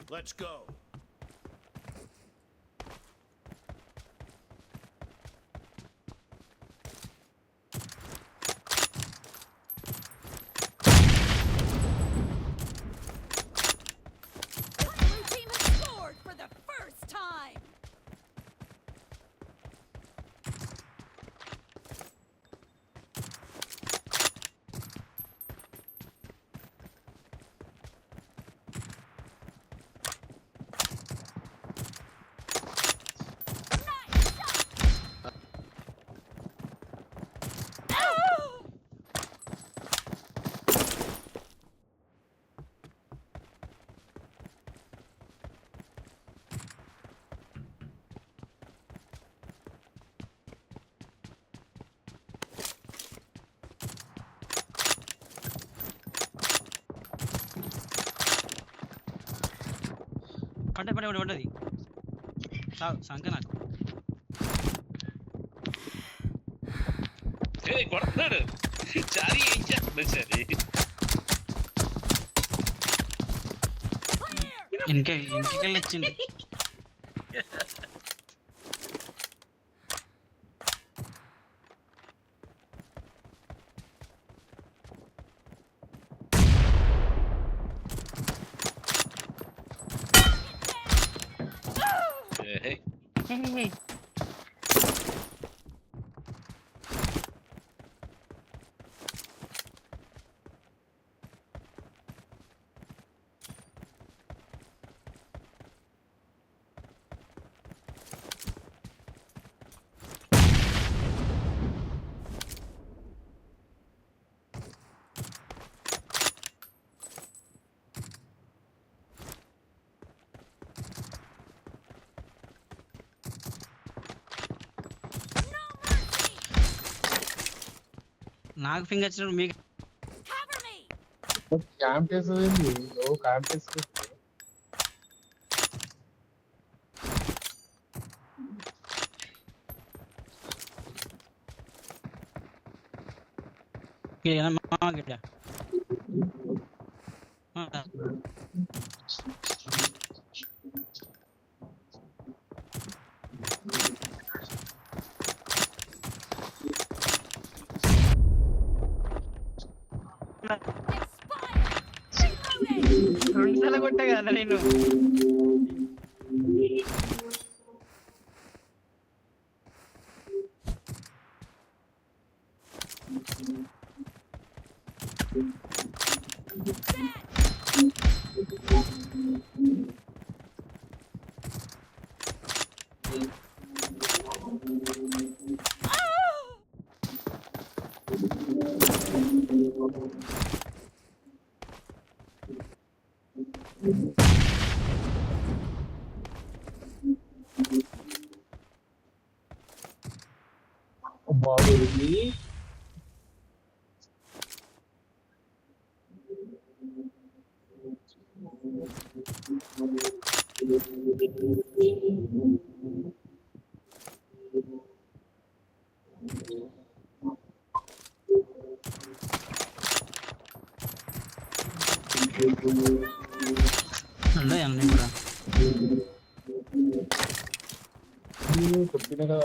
Let's go. The blue team has scored for the first time. Nice shot. Oh! పడ్డది సంక నాకు కొడుతున్నాడు చారీ ఏం చేస్తున్నాడు చారీ ఇంటికెళ్ళి వచ్చింది No mercy. నాకు ఫింగర్ వచ్చినప్పుడు మీకు Cover me. క్యాంప్ చేసేది నువ్వు క్యాంప్ చేసేది గిట్ట Expired. Reloading. రెండుసార్లు కొట్టా కదా నేను Oh! బాగుంది ఉన్నాయి అన్నీ కూడా కొట్టిన కదా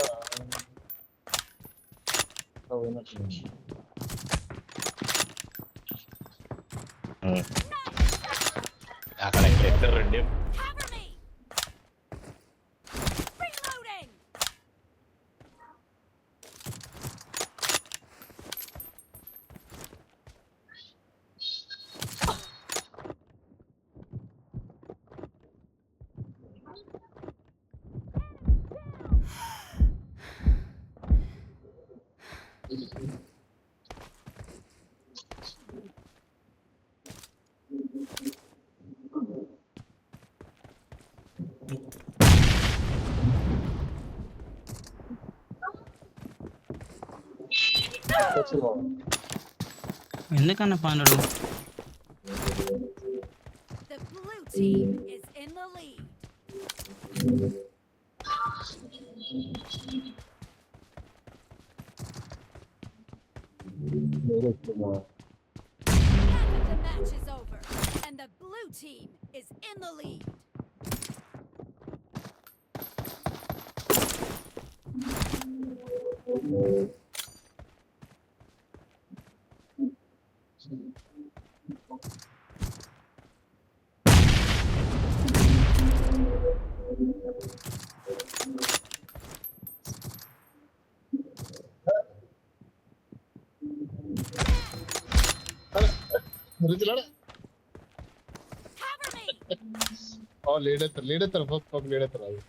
పోయినట్టు అక్కడ ఇద్దరు రెండే Cover me. Reloading. ఎందుకన్నా పాండడు The blue team is in the lead. Half of the match is over, and the blue team is in the lead. రుచిలాడా Cover me! Lead ఎత్తారు పాప లీడ్ ఎత్తారు అది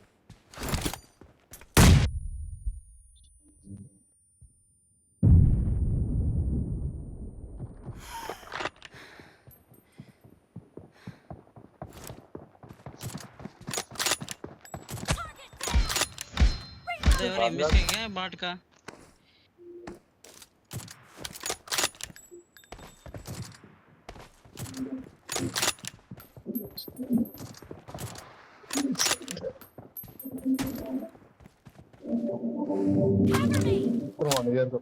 ఎవరు ఎంబీసీ బాట్కా Cover me! చేద్దాం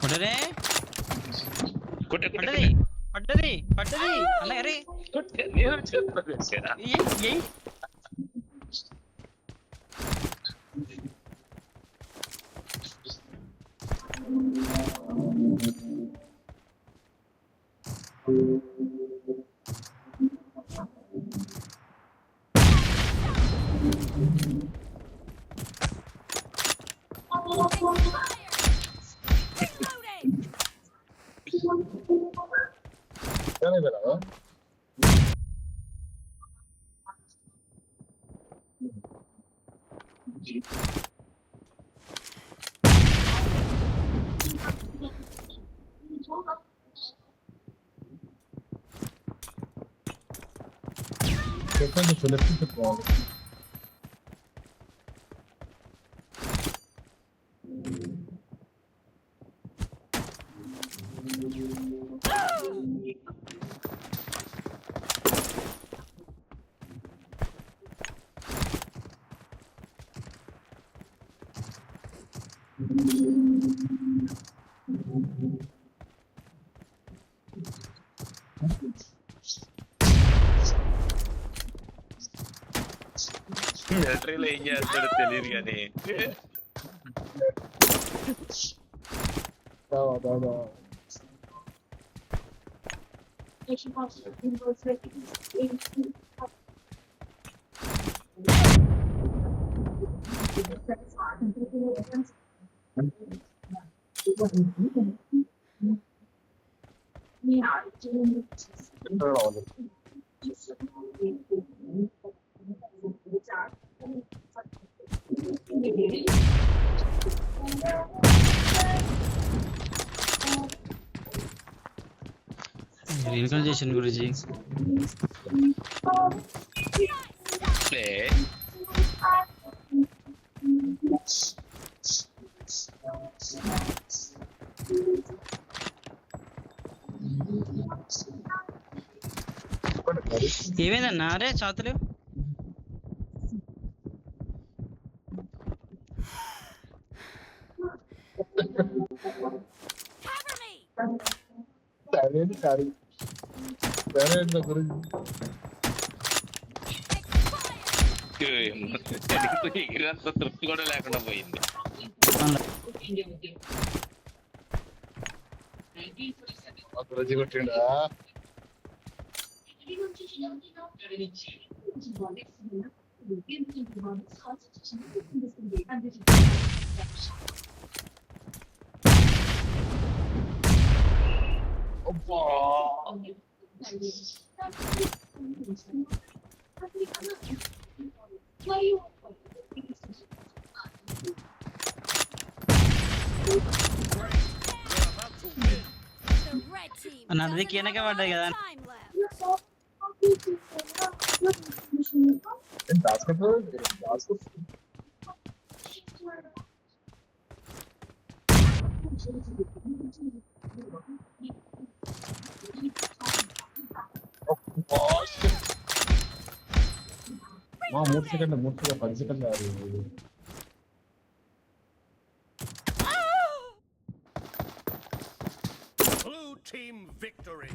కొట్టరే కొట్టే పడ్డది పడ్డది పడ్డది అన్న అరే కొట్టే నేను చెప్తాను ఏయ్ Reloading! కానీ కదా చెప్పండి లెఫ్ట్ చెప్పుకోవాలి మిలిటరీలో ఏం చేస్తాడో తెలియదు కానీ దాదా రావాలి రీకన్స్ట్రక్షన్ గురించి ఏమైందన్నా అరే చాతలు Cover me! సరైన కాదు సరైన గురించి Expired! ఎగిరంత తృప్తి కూడా లేకుండా పోయింది గురించి కొట్టిండా అబ్బా The red team Another doesn't kid, I have got a lot one, of I time left. దాచుకుంటూ మా 3 సెకండ్లు 10 సెకండ్లు అది Blue team victory.